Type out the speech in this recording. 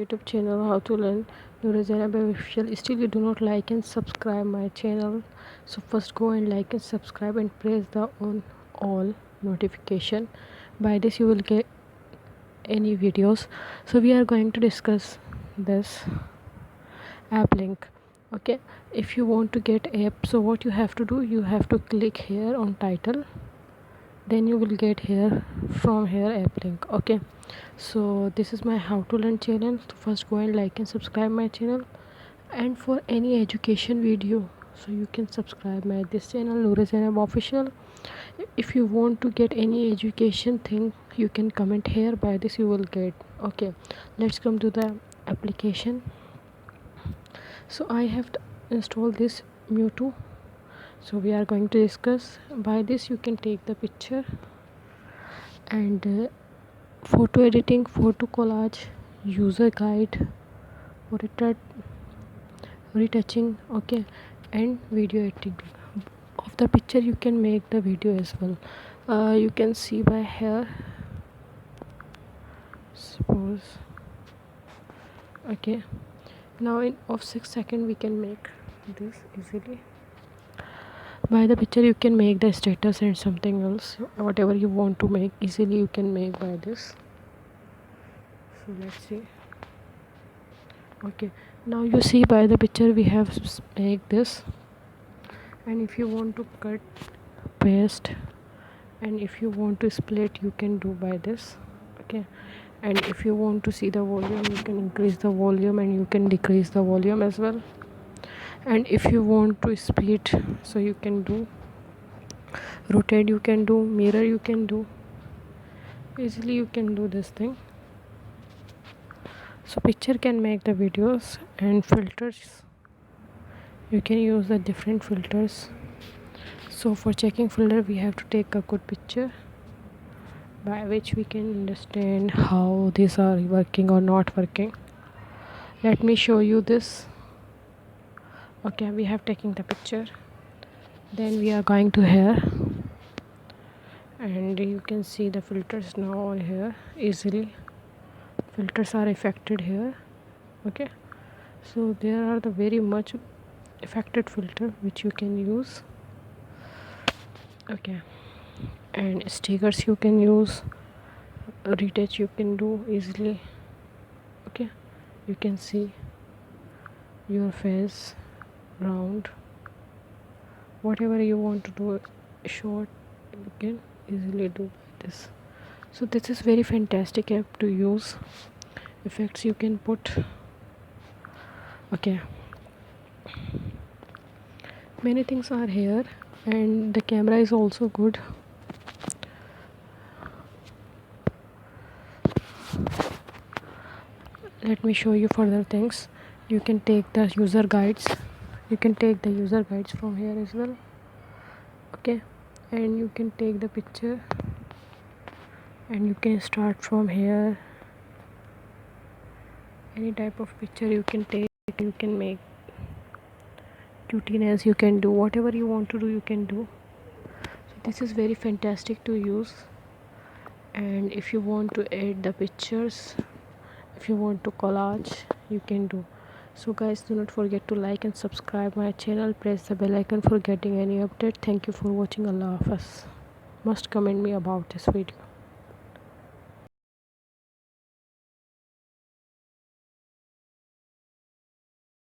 YouTube channel How to Learn Official. Still you do not like and subscribe my channel, so first go and like and subscribe and press the on all notification. By this you will get any videos. So we are going to discuss this app link. Okay, if you want to get app, so what you have to do, you have to click here on title, then you will get here from here app link. Okay, so this is my How to Learn channel, so first go and like and subscribe my channel. And for any education video, so you can subscribe my this channel Official. If you want to get any education thing, you can comment here, by this you will get. Okay, let's come to the application. So I have installed this Meitu, so we are going to discuss. By this you can take the picture and photo editing, photo collage, user guide, retouching, okay, and video editing of the picture. You can make the video as well. You can see by here, suppose. Okay, now in of 6 seconds we can make this easily. By the picture you can make the status and something else, whatever you want to make, easily you can make by this. So let's see. Okay, now you see by the picture we have make this, and if you want to cut, paste, and if you want to split, you can do by this. Okay, and if you want to see the volume, you can increase the volume and you can decrease the volume as well. And if you want to split, so you can do, rotate you can do, mirror you can do, easily you can do this thing. So picture can make the videos, and filters, you can use the different filters. So for checking filter, we have to take a good picture, by which we can understand how these are working or not working. Let me show you this. Okay, we have taken the picture, then we are going to here, and you can see the filters now on here. Easily filters are affected here. Okay, so there are the very much affected filter which you can use. Okay, and stickers you can use, retouch you can do easily. Okay, you can see your face round, whatever you want to do short, you can easily do this. So this is very fantastic app to use. Effects you can put. Okay, many things are here, and the camera is also good. Let me show you further things. You can take the user guides, from here as well. Okay, and you can take the picture, and you can start from here. Any type of picture you can take, you can make cuteness, you can do whatever you want to do, you can do. So this is very fantastic to use. And if you want to add the pictures, if you want to collage, you can do. So guys, do not forget to like and subscribe my channel, press the bell icon for getting any update. Thank you for watching. Allah Hafiz. Must comment me about this video.